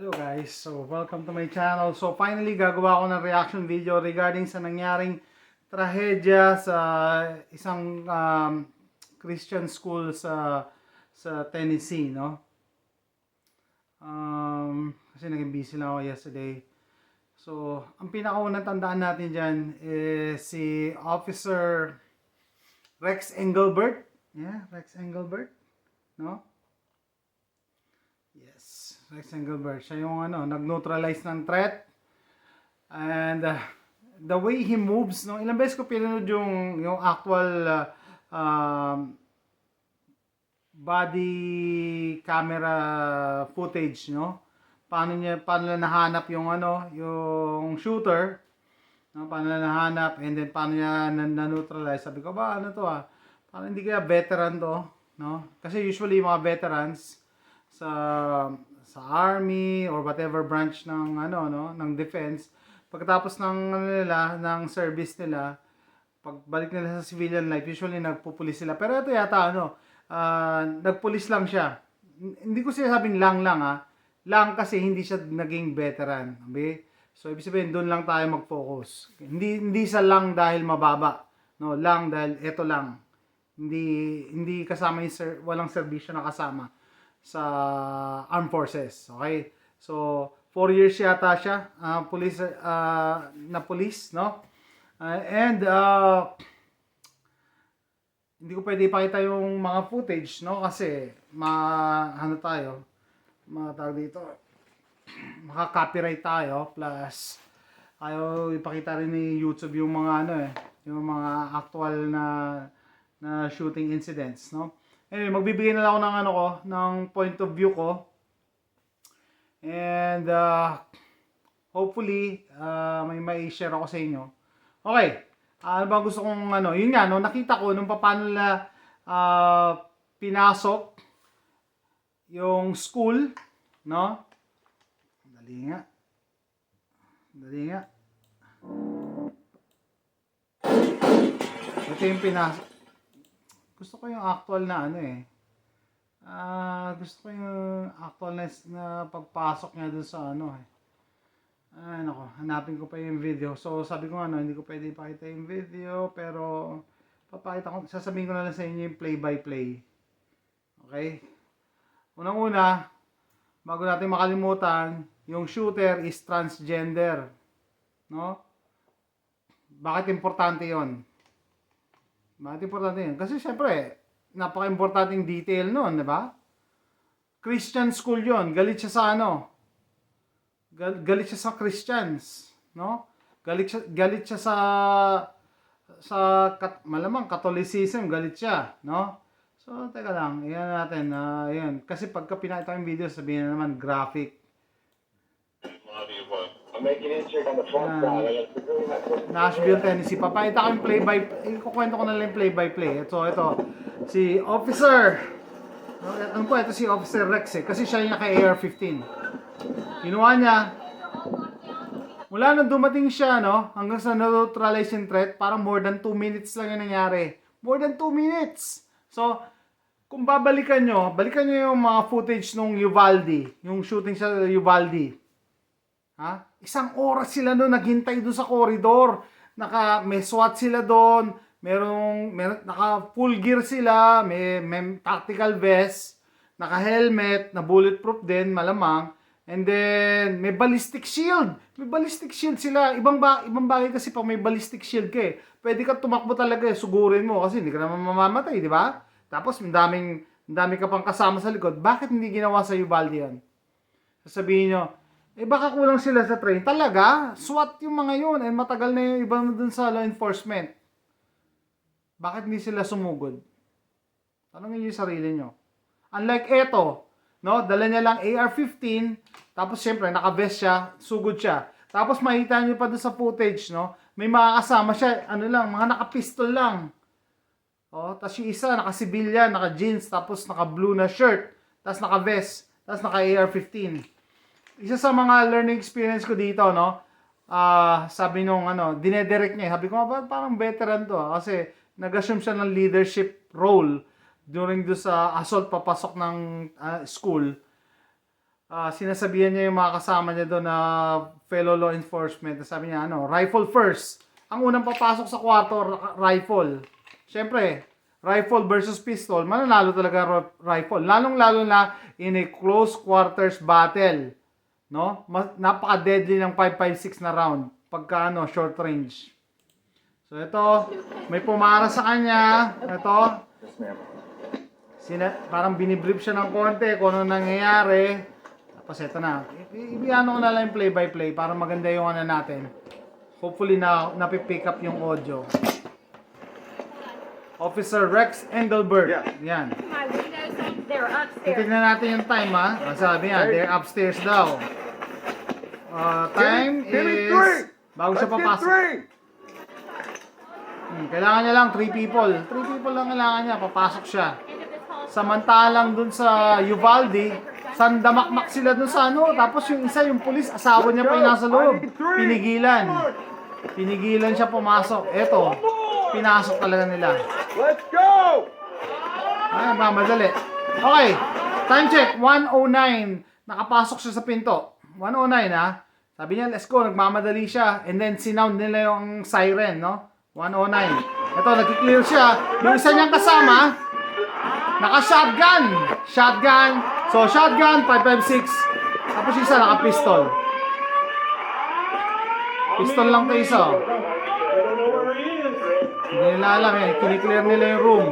Hello guys, so welcome to my channel. So finally gagawa ako ng reaction video regarding sa nangyaring trahedya sa isang Christian school sa Tennessee, no? Kasi naging busy lang ako yesterday. So, ang pinakaunang tandaan natin dyan is si Officer Rex Engelbert. Yeah, Rex Engelbert, no? Yes, Rex Engelbert. Siya yung nag-neutralize ng threat. And the way he moves, no, ilang beses ko pinanood yung actual body camera footage, no? Paano nila nahanap yung shooter, no? Paano nila nahanap, and then paano niya na-neutralize. Sabi ko ba, parang hindi kaya veteran to, no? Kasi usually yung mga veterans sa army or whatever branch ng ng defense, pagkatapos ng service nila, pagbalik nila sa civilian life, usually nagpupulis sila. Pero ito yata nagpulis lang siya. Hindi ko sinasabing lang kasi hindi siya naging veteran. Okay? So ibig sabihin doon lang tayo mag-focus. Hindi sa lang dahil mababa. No, lang dahil ito lang. Hindi kasama yung walang serbisyo na kasama sa armed forces. Okay? So 4 years yata siya police, no? Hindi ko pwede ipakita yung mga footage, no? Kasi tawag dito, maka-copyright tayo, plus ayaw ipakita rin ni YouTube yung mga yung mga actual na shooting incidents, no? Anyway, magbibigay na lang ako ng point of view ko. And hopefully may share ako sa inyo. Okay. Ano ba gusto kong yun nga, no, nakita ko nung paano nila pinasok yung school, no? Dali nga. Ito yung pinasok. Gusto ko yung actual na gusto ko yung actual na pagpasok niya dun sa Ay nako, hanapin ko pa yung video. So sabi ko hindi ko pwede ipakita yung video, pero sasabihin ko na lang sa inyo yung play by play. Okay? Unang-una, bago natin makalimutan, yung shooter is transgender. No? Bakit importante 'yon? Bakit importante 'yon? Kasi syempre, napaka-importanting detail noon, 'di ba? Christian school 'yon. Galit siya sa galit siya sa Christians, no? Galit siya malamang Catholicism, galit siya, no? So, teka lang, iyan natin, ayan. Kasi pagka pinakita yung video, sabihin na naman graphic. I'm making insert on the front side. Nashville, Tennessee. Papakita ko yung ikukwento ko na lang yung play-by-play. Ito, si Officer, ito si Officer Rex kasi siya yung naka-AR-15. Kinuha niya, mula nung dumating siya, hanggang sa neutralize yung threat, parang more than 2 minutes lang yung nangyari. More than 2 minutes! So, kung balikan nyo yung mga footage nung Uvalde, yung shooting sa Uvalde. Ha? 1 oras sila doon, naghintay doon sa corridor. May SWAT sila doon, naka full gear sila, may tactical vest, naka helmet, na bulletproof din, malamang. And then, may ballistic shield. May ballistic shield sila. Ibang bagay kasi pag may ballistic shield ka pwede ka tumakbo talaga sugurin mo kasi hindi ka naman mamamatay, di ba? Tapos, ang dami ka pang kasama sa likod. Bakit hindi ginawa sa Uvalde yan? Sasabihin nyo, baka kulang sila sa train. Talaga? SWAT yung mga yun. And matagal na yung iba dun sa law enforcement. Bakit hindi sila sumugod? Tanongin nyo yung sarili nyo. Unlike eto, no, dala niya lang AR-15, tapos syempre naka-vest siya, sugod siya. Tapos makita niyo pa doon sa footage, no, may makakasama siya, mga naka-pistol lang. Tapos yung isa naka-civilian, naka-jeans, tapos naka-blue na shirt, tapos naka-vest, tapos naka-AR-15. Isa sa mga learning experience ko dito, no, sabi nung dinedirect niya, sabi ko parang veteran to, kasi nag-assume siya ng leadership role during sa assault papasok ng school. sinasabihan niya yung mga kasama niya doon na fellow law enforcement. Sabi niya, rifle first. Ang unang papasok sa kwarto, rifle. Siyempre, rifle versus pistol, mananalo talaga rifle. Lalong-lalo na in a close quarters battle. No? Napaka-deadly ng 5.56 na round pagka short range. So ito, may pumara sa kanya. Ito, parang binibrief siya ng konti kung ano nangyayari. Tapos ito na. Ibiano ko na lang yung play-by-play para maganda yung natin. Hopefully napipick up yung audio. Officer Rex Engelbert. Yan. My windows, they're upstairs. Titignan natin yung time ha. Ang sabi niya, they're upstairs daw. Time is... Bago siya papasok. Kailangan niya lang 3 people. 3 people lang kailangan niya. Papasok siya. Samantalang dun sa Uvalde, sandamakmak sila dun sa Tapos yung isa, yung pulis, asawa niya pa yung nasa loob. Pinigilan. Pinigilan siya pumasok. Eto, pinasok talaga nila. Let's go! Ay, mamadali. Okay, time check, 1:09. Nakapasok siya sa pinto. 1:09 ha. Sabi niya, let's go, nagmamadali siya. And then, sinound nila yung siren, no? 1:09. Ito, nag-clear siya. Yung isa niyang kasama, naka-shotgun. Shotgun. So, shotgun, 5.56. Tapos isa, naka-pistol. Pistol lang to isa. Hindi nila alam eh. Kini-clear nila yung room.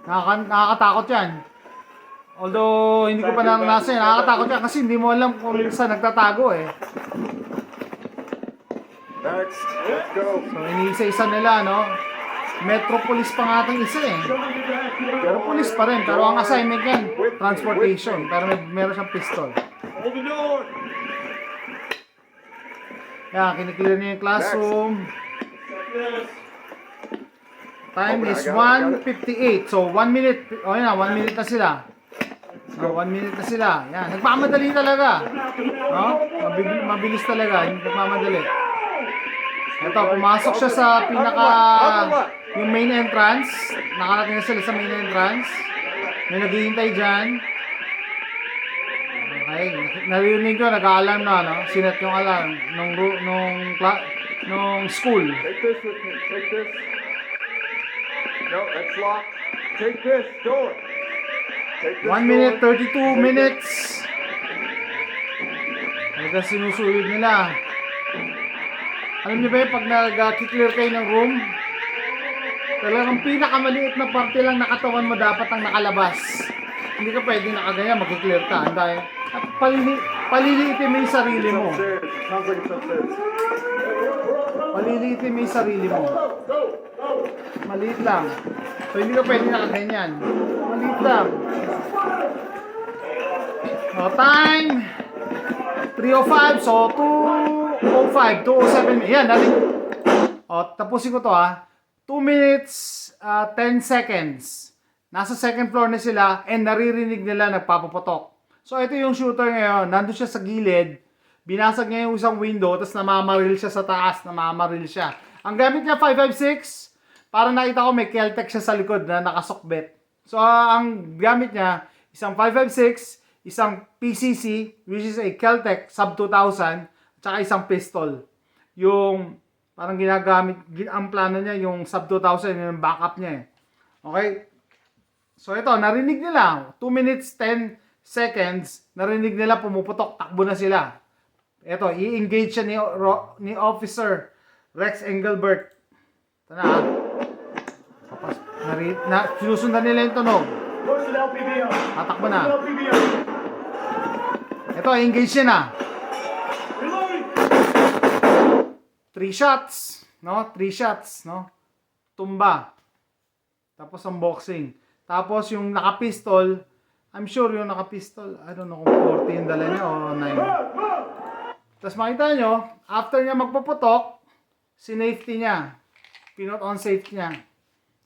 Nakakatakot yan. Although, hindi ko pa naranasan yan. Nakakatakot yan kasi hindi mo alam kung saan nagtatago eh. Next, let's go. So, iniisa-isa nila, no? Metropolis pa nga itong isa eh. Pero police pa rin. Pero ang assignment yan, transportation. Pero meron siyang pistol. Hold the door. Yan, kiniklear niya yung classroom. Time is 1:58. So, 1 minute. O yan, 1 minute na sila. So, 1 minute na sila. Yan, nagmamadali talaga. No? Mabilis talaga. Hindi nagmamadali. Ito, pumasok siya sa yung main entrance. Nakarating na sila sa main entrance. May naghihintay dyan. Okay, naririnig ko, nag-a-alarm na, no? Sinet yung alarm nung school. Take this with me. Take this. No, that's locked. Take this door. Take this 1 minute, 32 minutes. Talaga sinusuyod nila. Alam niyo ba yung pag nag-clear kayo ng room, talagang pinakamaliit na parte lang na katawan mo dapat ang nakalabas. Hindi ka pwede nakaganyan, mag-clear ka. Dahil paliliitin mo yung sarili mo. Sounds like it's upstairs. Paliliitin mo yung sarili mo. Maliit lang. So hindi ka pwede nakaganyan. Maliit lang. So time 3:05, so 2:05, 2:07. Yan, natin. Tapusin ko to ha. 2 minutes, 10 seconds. Nasa second floor na sila and naririnig nila nagpapaputok. So ito yung shooter ngayon. Nandun siya sa gilid. Binasag niya yung isang window tapos namamaril siya sa taas. Namamaril siya. Ang gamit niya 5.56. Para nakita ko may Keltec siya sa likod na nakasokbet. So ang gamit niya isang 5.56, isang PCC which is a Keltec sub 2000 at saka isang pistol. Yung parang ginagamit, ang plano niya yung sub 2000 yung backup niya eh. Okay? So ito, narinig nila 2 minutes 10 seconds, narinig nila pumuputok, takbo na sila. Ito, i-engage siya ni Officer Rex Engelbert. Ito na. Sinusundan nila yung tunog. Tatakbo na. Ito, engage siya na. 3 shots. No? 3 shots. No? Tumba. Tapos unboxing. Tapos yung naka-pistol, I'm sure yung naka-pistol, I don't know kung 40 yung dala niya o 9. Tapos makita nyo, after niya magpuputok, sinafety niya. Pinot on safety niya.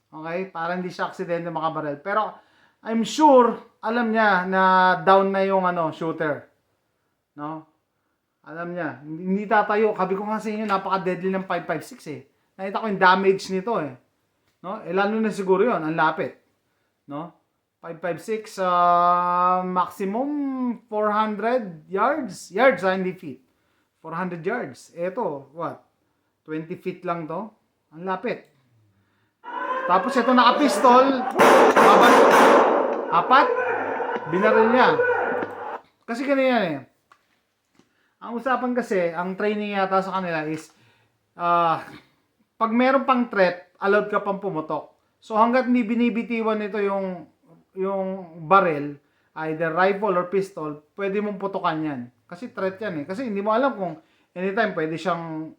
Okay? Para hindi siya aksidente makabaril. Pero I'm sure, alam niya na down na yung shooter. No? Alam niya. Hindi tatayo. Sabi ko nga sa inyo, napaka-deadly ng 5.56 eh. Nakita ko yung damage nito eh. No? Lalo na siguro yun, ang lapit. No? 556, maximum 400 yards. Yards, hindi feet. 400 yards. Ito, what? 20 feet lang to. Ang lapit. Tapos ito naka-pistol. Apat. Binaril niya. Kasi ganyan eh. Ang usapan kasi, ang training yata sa kanila is, pag meron pang threat, allowed ka pang pumutok. So hanggat hindi binibitiwan nito yung barrel, either rifle or pistol, pwede mong putukan yan. Kasi threat yan eh. Kasi hindi mo alam kung anytime pwede siyang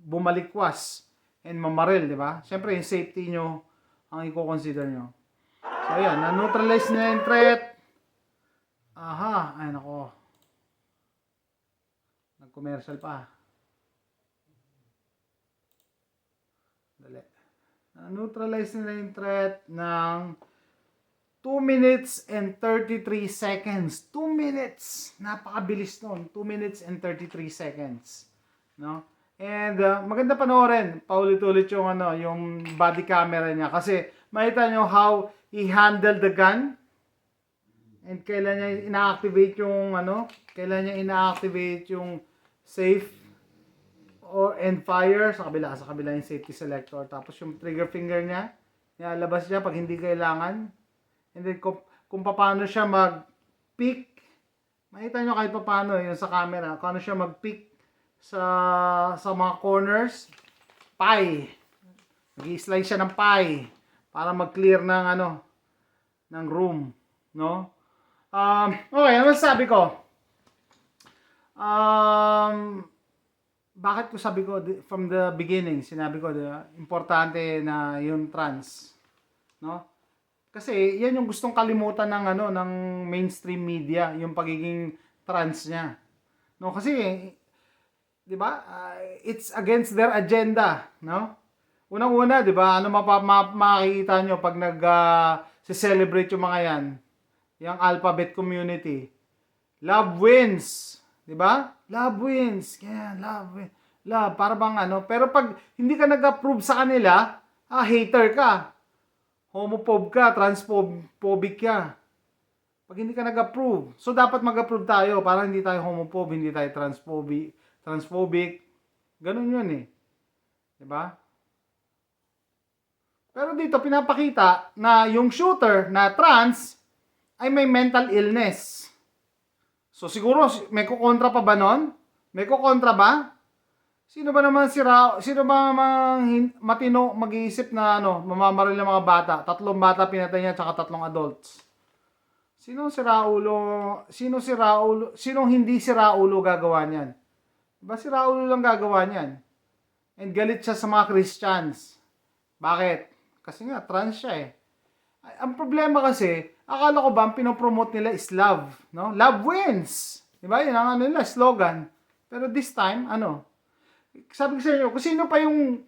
bumalikwas and mamaril, di ba? Siyempre, yung safety nyo ang i-consider nyo. So yan, na-neutralize na yung threat. Aha, ay nako. Nag-commercial pa. Dali. Na-neutralize nila yung threat ng 2 minutes and 33 seconds. 2 minutes. Napakabilis nun. 2 minutes and 33 seconds. No? And maganda panoorin. Paulit-ulit yung yung body camera niya kasi makita nyo how he handled the gun. And kailan niya ina-activate yung kailan niya ina-activate yung safe and fire sa kabila yung safety selector. Tapos yung trigger finger niya, nilalabas niya pag hindi kailangan. And then kung paano siya mag-pick, makita nyo kahit paano yung sa camera, paano siya mag-pick sa mga corners, pie. Nag-i-slice siya ng pie para mag-clear ng room, no? Okay, ano sabi ko? Bakit ko sabi ko from the beginning, sinabi ko importante na yung trans, no? Kasi yan yung gustong kalimutan ng mainstream media, yung pagiging trans niya. No, kasi 'di ba? It's against their agenda, no? Unang-una, 'di ba? Ano makikita nyo pag celebrate yung mga yan? Yung alphabet community. Love wins, 'di ba? Love wins. Yeah, love wins. Love, para bang pero pag hindi ka nag-approve sa kanila, hater ka. Homophobe ka, transphobic ka. Pag hindi ka nag-approve. So, dapat mag-approve tayo para hindi tayo homophobe, hindi tayo transphobic. Ganun yun eh. Diba? Pero dito, pinapakita na yung shooter na trans ay may mental illness. So, siguro, may kukontra pa ba nun? May kukontra ba? Sino ba matino mag-iisip na mamamaril ng mga bata? 3 bata pinatay niya tsaka 3 adults. Sinong hindi si Raulo gagawa niyan? Diba si Raulo lang gagawa niyan? And galit siya sa mga Christians. Bakit? Kasi nga trans siya eh. Ang problema kasi, akala ko ba ang pinopromote nila is love, no? Love wins. Diba? Yun ang nila slogan. Pero this time, sabi ko sa inyo, kung sino pa yung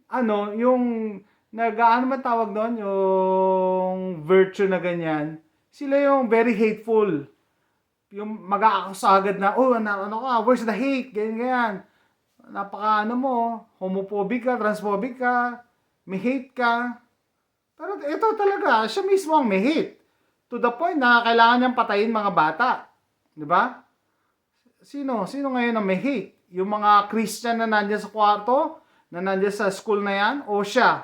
man tawag doon, yung virtue na ganyan, sila yung very hateful. Yung mag-aakusa agad na, where's the hate? Ganyan. Napaka homophobic ka, transphobic ka, may hate ka. Pero ito talaga, siya mismo ang may hate. To the point na kailangan niyang patayin mga bata. Diba? Sino ngayon ang may hate? Yung mga Christian na nandiyan sa kwarto, na nandiyan sa school na yan, o siya,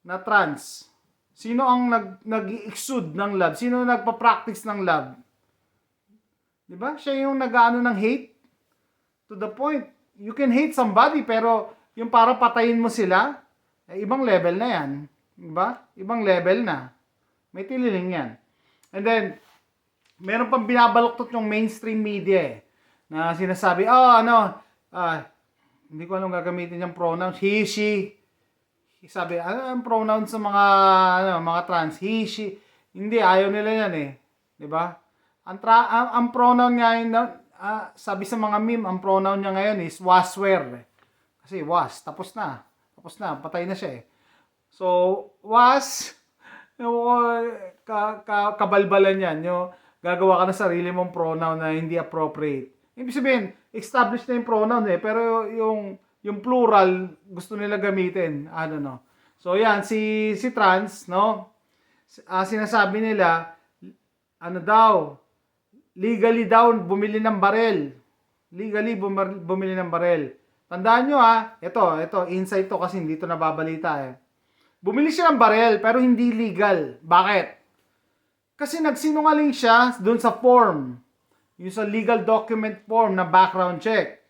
na trans? Sino ang nag-exude ng love? Sino nagpa-practice ng love? Diba? Siya yung nag-ano ng hate. To the point, you can hate somebody, pero yung para patayin mo sila, ibang level na yan. Diba? Ibang level na. May tililing yan. And then, meron pang binabaluktot yung mainstream media eh. Na sinasabi, hindi ko alam gagamitin yung pronouns, he, she. Sabi, ang pronouns sa mga trans, he, she. Hindi, ayaw nila yan eh. Diba? Ang pronoun nga yun, sabi sa mga meme, ang pronoun niya ngayon is waswear. Kasi was, tapos na, patay na siya eh. So, was, kabalbalan yan, gagawa ka ng sarili mong pronoun na hindi appropriate. Ibig sabihin, established na yung pronoun eh, pero yung plural gusto nila gamitin. I don't know. So yan, si trans, no? Sinasabi nila, ano daw, legally daw bumili ng barel. Legally bumili ng barel. Tandaan nyo ito, insight to kasi hindi to nababalita Bumili siya ng barel pero hindi legal. Bakit? Kasi nagsinungaling siya dun sa form. Yung sa legal document form na background check.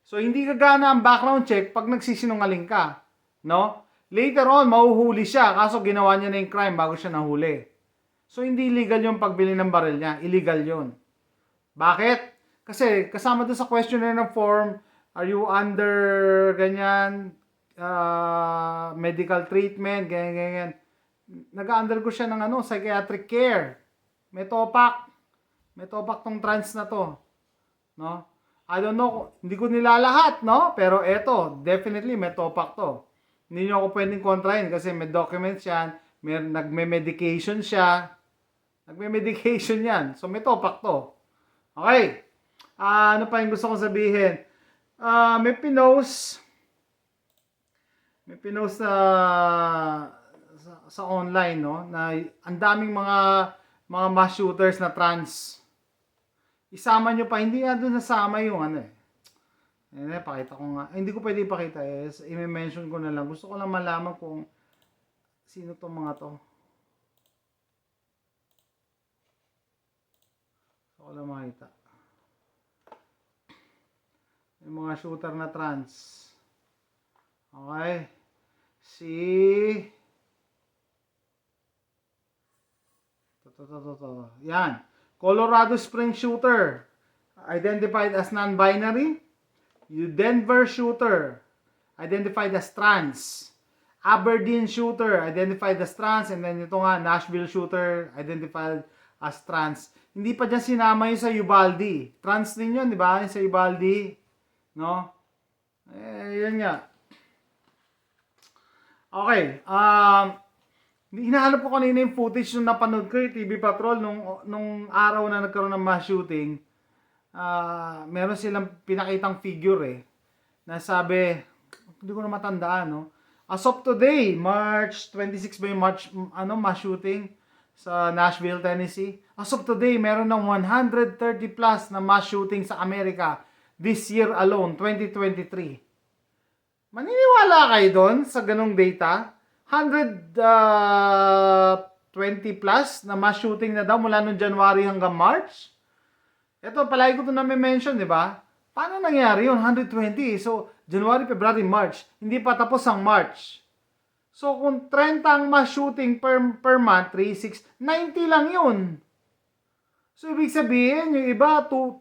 So, hindi gagana ang background check pag nagsisinungaling ka. No? Later on, mahuhuli siya. Kaso ginawa niya na yung crime bago siya nahuli. So, hindi legal yung pagbili ng baril niya. Illegal yun. Bakit? Kasi kasama doon sa questionnaire ng form, are you under ganyan, medical treatment, ganyan. Nag-undergo siya ng psychiatric care. May topak. May topak tong trans na to. No? I don't know, hindi ko nilalahat, no? Pero eto, definitely may topak to. Hindi nyo ako pwedeng kontrahin kasi may documents yan, nagme-medication siya. Nagme-medication yan. So may topak to. Okay. Ano pa yung gusto kong sabihin? May pinost sa online, no? Na ang daming mga mass shooters na trans. Isama nyo pa, hindi na doon nasama yung pakita ko nga. Hindi ko pwede ipakita i-mention ko na lang. Gusto ko lang malaman kung sino tong mga to. Gusto ko lang makita. Yung mga shooter na trans. Okay. Yan. Colorado Springs shooter, identified as non-binary. Denver shooter, identified as trans. Aberdeen shooter, identified as trans. And then ito nga, Nashville shooter, identified as trans. Hindi pa dyan sinama yung sa Uvalde. Trans din yun, di ba? Yung sa Uvalde. No? Yun nga. Okay. Hinahanap ko kanina yung footage nung napanood ko yung TV Patrol nung araw na nagkaroon ng mass shooting. Meron silang pinakitang figure na sabi, hindi ko na matandaan, no? As of today, March 26 ba yung mass shooting sa Nashville, Tennessee? As of today, meron ng 130 plus na mass shooting sa Amerika this year alone, 2023. Maniniwala kayo doon sa ganong data? 120 plus na mass shooting na daw mula noong January hanggang March. Ito, palagi ko ito na-mention, di ba? Paano nangyari yun? 120. So, January, February, March. Hindi pa tapos ang March. So, kung 30 ang mass shooting per month, 3, 6, 90 lang yun. So, ibig sabihin, yung iba, 2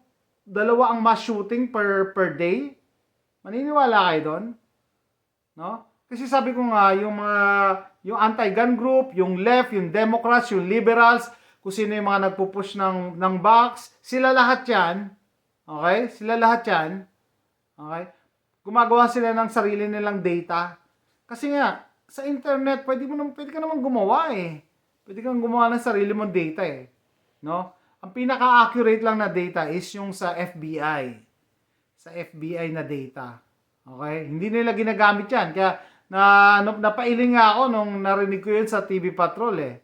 ang mass shooting per day. Maniniwala kayo doon? No? Kasi sabi ko nga, yung anti-gun group, yung left, yung Democrats, yung liberals, kung sino yung mga nagpupush ng box, sila lahat yan. Okay? Sila lahat yan. Okay? Gumagawa sila ng sarili nilang data. Kasi nga, sa internet, pwede ka naman gumawa Pwede kang gumawa ng sarili mong data No? Ang pinaka-accurate lang na data is yung sa FBI. Sa FBI na data. Okay? Hindi nila ginagamit yan. Kaya, napailing nga ako nung narinig ko yun sa TV Patrol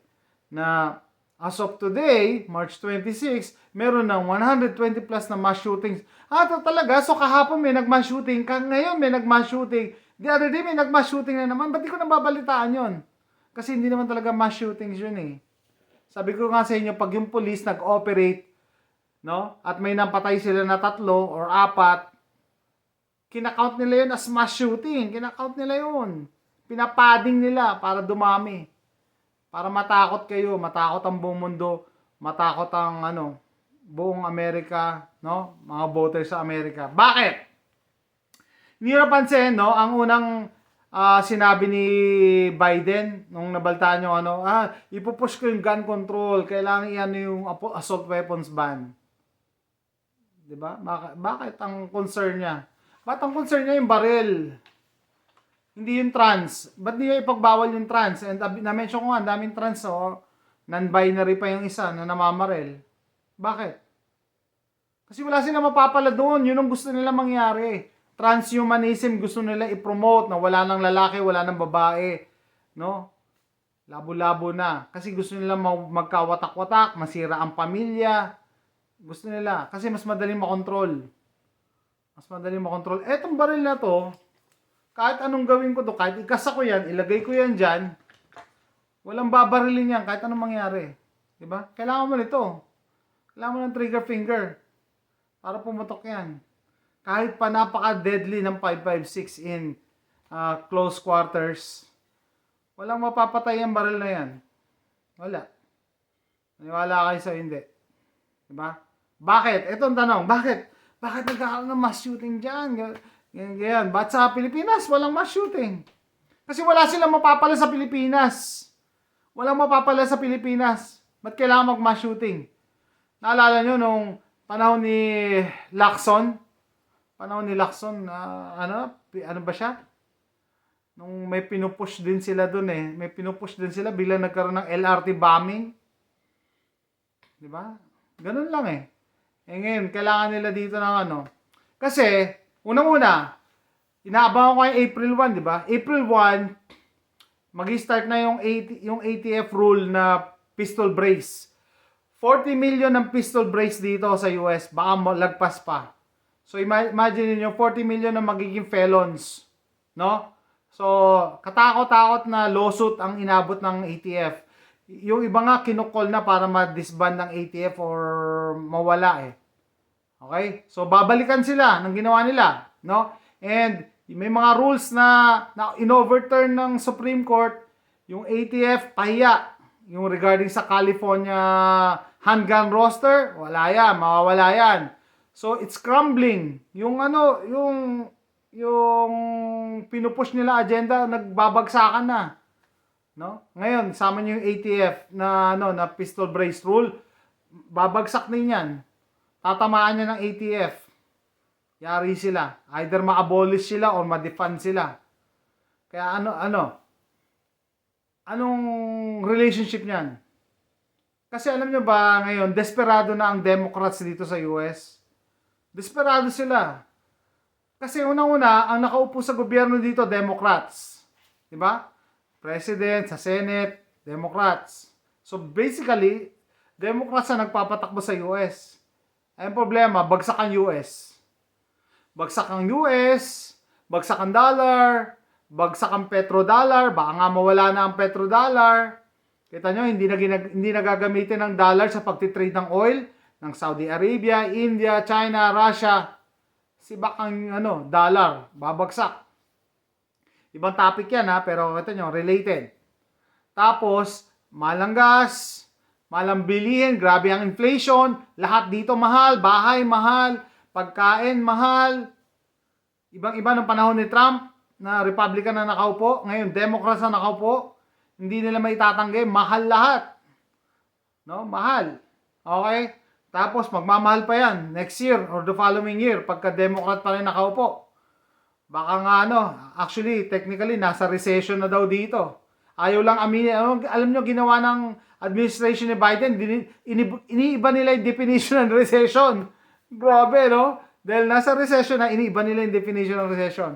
na as of today, March 26, meron ng 120 plus na mass shootings. Ito talaga, so kahapon may nag-mass shooting, ngayon may nag-mass shooting, the other day may nag-mass shooting na naman, ba't di ko nababalitaan yun? Kasi hindi naman talaga mass shootings yun Sabi ko nga sa inyo, pag yung police nag-operate, no, at may napatay sila na 3 or 4, kinakount nila yun as mass shooting. Kinakount nila yun. Pinapading nila para dumami. Para matakot kayo. Matakot ang buong mundo. Matakot ang buong Amerika. No? Mga voters sa Amerika. Bakit? Hindi napansin, no? Ang unang sinabi ni Biden nung nabaltaan yung ipupush ko yung gun control. Kailangan yung assault weapons ban. Diba? Bakit ang concern niya? Ba't ang concern niya yung baril? Hindi yung trans. Ba't niya ipagbawal yung trans? And na-mention ko nga, daming trans, non-binary pa yung isa na namamaril. Bakit? Kasi wala silang mapapala doon. Yun ang gusto nila mangyari. Transhumanism gusto nila i-promote na wala ng lalaki, wala ng babae. No? Labo-labo na. Kasi gusto nila magkawatak-watak, masira ang pamilya. Gusto nila. Kasi mas madaling makontrol. Mas madaling makontrol. Etong baril na to, kahit anong gawin ko to, kahit ikasa ko yan, ilagay ko yan dyan, walang babarilin yan, kahit anong mangyari. Diba? Kailangan mo nito. Kailangan mo ng trigger finger para pumutok yan. Kahit pa napaka-deadly ng 5.56 in close quarters, walang mapapatay ang baril na yan. Wala. Naniwala kayo sa hindi. Diba? Bakit? Ito ang tanong. Bakit? Bakit nagkakaroon ng mass shooting dyan? Ganyan. Ba't sa Pilipinas walang mass shooting? Kasi wala silang mapapala sa Pilipinas. Walang mapapala sa Pilipinas. Ba't kailangan mag-mass shooting? Naalala nyo nung panahon ni Lacson? Panahon ni Lacson, ano ba siya? Nung may pinupush din sila dun eh. May pinupush din sila, bigla nagkaroon ng LRT bombing. Diba? Ganun lang eh. Eh ngayon, kailangan nila dito ng ano. Kasi, unang-una, inaabangan ko yung April 1, diba? April 1, mag-start na yung ATF rule na pistol brace. 40 million ng pistol brace dito sa US, baka lagpas pa. So imagine niyo 40 million na magiging felons, no? So katakot-takot na lawsuit ang inabot ng ATF. Yung iba nga kinukol na para ma-disband ng ATF or mawala eh. Okay? So babalikan sila ng ginawa nila, no? And may mga rules na in-overturn ng Supreme Court, yung ATF pahiya. Yung regarding sa California handgun roster, wala yan, mawawala yan. So it's crumbling. Yung pinupush nila agenda, nagbabagsakan na. No? Ngayon, sama niyo yung ATF na pistol brace rule, babagsak din yan. Tatamaan niya ng ATF. Yari sila. Either ma-abolish sila or ma-defund sila. Kaya anong relationship niyan? Kasi alam nyo ba ngayon, desperado na ang Democrats dito sa US. Desperado sila. Kasi unang-una, ang nakaupo sa gobyerno dito, Democrats. Diba? President, sa Senate, Democrats. So basically, Democrats na nagpapatakbo sa US. Ay problema, bagsak ang US. Bagsak ang US, bagsak ang dollar, bagsak ang petrodollar, baka nga mawala na ang petrodollar. Kita nyo, hindi na gagamitin ng dollar sa pagtitrade ng oil ng Saudi Arabia, India, China, Russia. Sibak ang dollar, babagsak. Ibang topic yan ha, pero kita nyo, related. Tapos, malang gas, malang bilihin, grabe ang inflation, lahat dito mahal, bahay mahal, pagkain mahal. Ibang-iba ng panahon ni Trump, na Republican na nakaupo, ngayon Democrats na nakaupo, hindi nila maitatanggi, mahal lahat. No? Mahal. Okay? Tapos magmamahal pa yan next year or the following year pagka Democrat pa rin nakaupo. Baka nga actually technically nasa recession na daw dito. Ayaw lang aminin. Alam nyo ginawa ng administration ni Biden, iniiba nila yung definition ng recession. Grabe, no? Dahil nasa recession na, iniiba nila yung definition ng recession.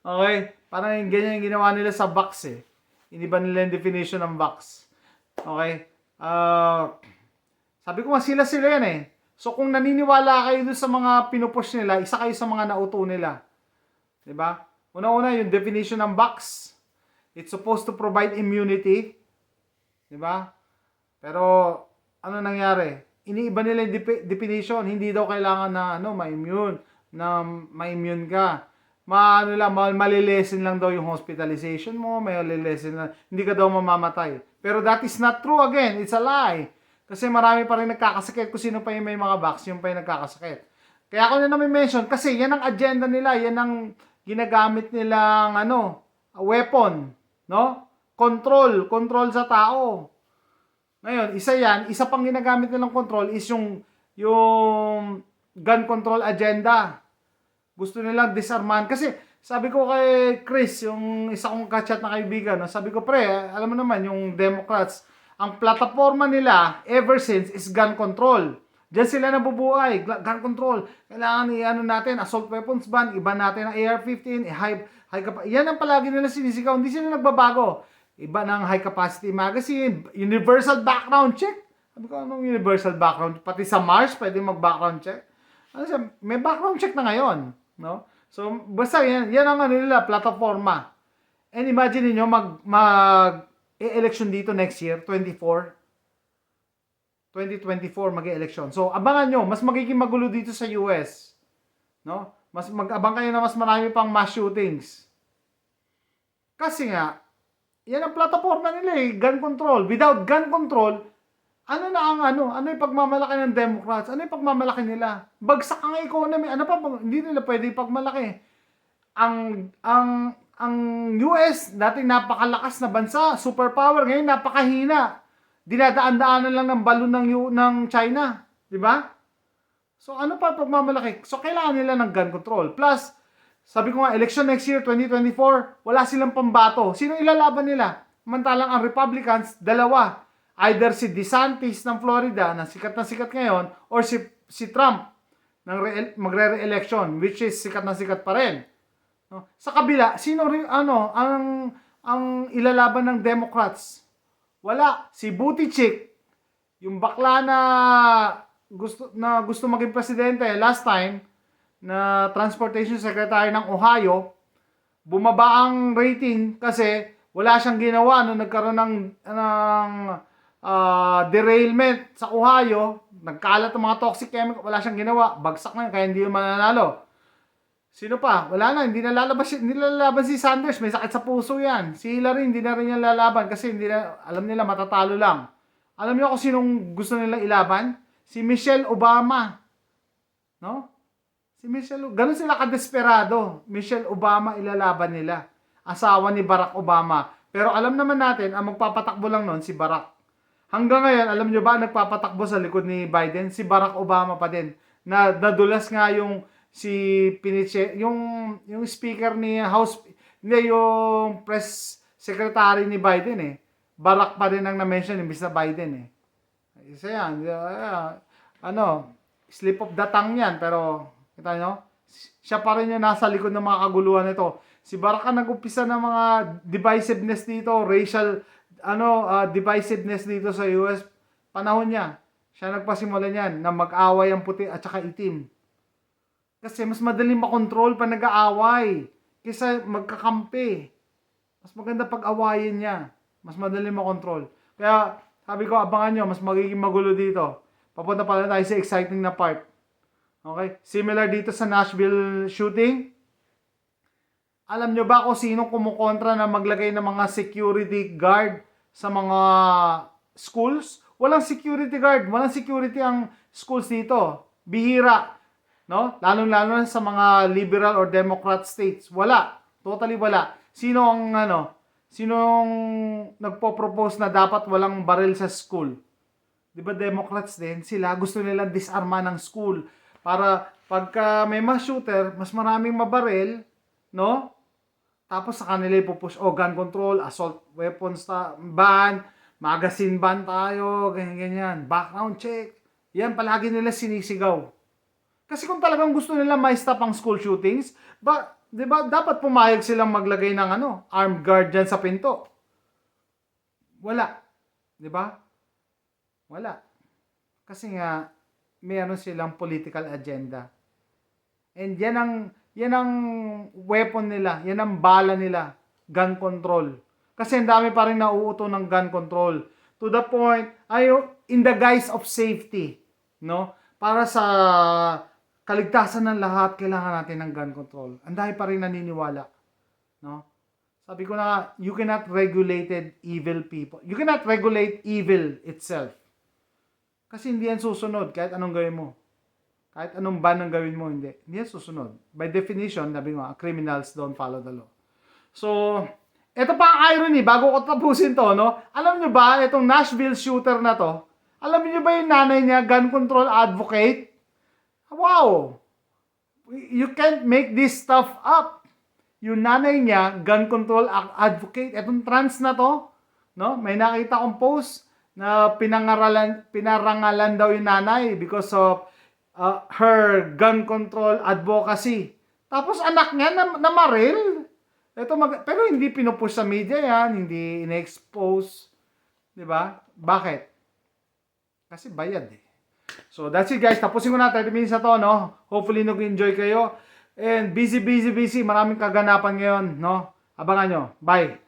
Okay? Parang ganyan yung ginawa nila sa box eh. Iniba nila yung definition ng box. Okay? Sabi ko nga sila yan eh. So kung naniniwala kayo dun sa mga pinupush nila, isa kayo sa mga nauto nila. Diba? Una-una yung definition ng box. It's supposed to provide immunity. Diba? Pero ano nangyari? Iniiba nila yung definition. Hindi daw kailangan na ma-immune. Na ma-immune ka. Malilesen lang daw yung hospitalization mo, malilesen lang, hindi ka daw mamamatay. Pero that is not true again, it's a lie. Kasi marami pa rin nagkakasakit, kung sino pa yung may mga vaccine, yung pa yung nagkakasakit. Kaya ako na mention, kasi yan ang agenda nila, yan ang ginagamit nilang weapon, no? Control sa tao. Ngayon, isa pang ginagamit nilang control is yung gun control agenda. Gusto nilang disarman. Kasi sabi ko kay Chris, yung isa kong kachat na kaibigan, sabi ko, pre, alam mo naman, yung Democrats, ang plataforma nila ever since is gun control. Diyan sila nabubuhay, gun control. Kailangan natin, assault weapons ban, iba natin ang AR-15, yan ang palagi nila sinisigaw. Hindi sila nagbabago. Iba ng high capacity magazine, universal background check. Sabi ko, anong universal background? Pati sa Mars, pwede mag-background check. Ano siya, may background check na ngayon. No? So, basta yan ang ano nila, plataforma. And imagine niyo mag-e-election dito next year, 2024 mag-e-election. So, abangan nyo, mas magiging magulo dito sa US. No? Mag-abang kayo na mas marami pang mass shootings. Kasi nga, yan ang plataforma nila eh, gun control. Without gun control, ano yung pagmamalaki ng Democrats? Ano yung pagmamalaki nila? Bagsak ang economy. Ano pa, hindi nila pwede pagmalaki. Ang US, dating napakalakas na bansa, superpower, ngayon napakahina. Dinadaan-daanan lang ng balon ng China. Di ba? So ano pa pagmamalaki? So kailangan nila ng gun control. Plus, sabi ko nga, election next year, 2024, wala silang pambato. Sino ilalaban nila? Mantalang ang Republicans, dalawa. Either si DeSantis ng Florida, na sikat ngayon, or si Trump, magre-re-election, which is sikat na sikat pa rin. No? Sa kabila, sino rin, ang ilalaban ng Democrats? Wala. Si Buttigieg, yung bakla na gusto maging presidente last time, na Transportation Secretary ng Ohio, bumaba ang rating kasi wala siyang ginawa nung nagkaroon ng derailment sa Ohio, nagkalat ang mga toxic chemical, wala siyang ginawa, bagsak na yun, kaya hindi yun mananalo. Sino pa? Wala na, hindi nalalaban si Sanders, may sakit sa puso yan. Si Hillary, hindi na rin yan lalaban kasi alam nila matatalo lang. Alam niyo kung sinong gusto nilang ilaban? Si Michelle Obama. No? Si Michelle, ganun sila kadesperado. Michelle Obama ilalaban nila. Asawa ni Barack Obama. Pero alam naman natin, ang magpapatakbo lang nun si Barack. Hanggang ngayon, alam nyo ba, nagpapatakbo sa likod ni Biden? Si Barack Obama pa din. Nadulas nga yung yung speaker ni House, hindi, yung press secretary ni Biden eh. Barack pa din ang na-mention ni Mr. Biden eh. Isa yan. Slip of the tongue yan, pero kita nyo? Siya pa rin yung nasa likod ng mga kaguluhan nito. Si Barack ang nag-umpisa ng mga divisiveness dito, racial divisiveness dito sa US. Panahon niya. Siya nagpasimula niyan na mag-away ang puti at saka itim. Kasi mas madaling makontrol pa nag-aaway kaysa magkakampi. Mas maganda pag-awayin niya. Mas madaling makontrol. Kaya sabi ko, abangan nyo, mas magiging magulo dito. Papunta pala tayo sa exciting na part. Okay? Similar dito sa Nashville shooting. Alam nyo ba kung sino kumukontra na maglagay ng mga security guard sa mga schools? Walang security guard. Walang security ang schools dito. Bihira. No? Lalo-lalo na sa mga liberal or democrat states. Wala. Totally wala. Sinong nagpo-propose na dapat walang baril sa school? Di ba Democrats din? Sila gusto nilang disarma ng school. Para pagka may mass shooter, mas maraming mabaril, no? Tapos sa kanila ipupush, gun control, assault weapons ban, magazine ban tayo, ganyan-ganyan, background check. Yan palagi nila sinisigaw. Kasi kung talagang gusto nila ma-stop ang school shootings, di ba dapat pumayag silang maglagay ng armed guard dyan sa pinto? Wala. Di ba? Wala. Kasi nga, meron silang political agenda. And yan ang weapon nila, yan ang bala nila, gun control. Kasi ang dami pa rin nauuto ng gun control. To the point, in the guise of safety, no? Para sa kaligtasan ng lahat, kailangan natin ng gun control. Ang dami pa rin naniniwala, no? Sabi ko na, you cannot regulate evil people. You cannot regulate evil itself. Kasi hindi yan susunod kahit anong gawin mo. Kahit anong ban ang gawin mo, hindi. Hindi yan susunod. By definition, sabi nga, criminals don't follow the law. So, eto pa ang irony, bago ko tapusin to, no? Alam nyo ba, itong Nashville shooter na to, alam nyo ba yung nanay niya, gun control advocate? Wow! You can't make this stuff up. Yung nanay niya, gun control advocate. Etong trans na to, no? May nakita kong post na pinarangalan daw yung nanay because of her gun control advocacy. Tapos anak niya na maril. Pero hindi pinupush sa media yan, hindi in-expose. Di ba? Bakit? Kasi bayad eh. So that's it guys. Tapusin ko na 30 minutes na to, no? Hopefully nag-enjoy kayo. And busy. Maraming kaganapan ngayon, no? Abangan nyo. Bye.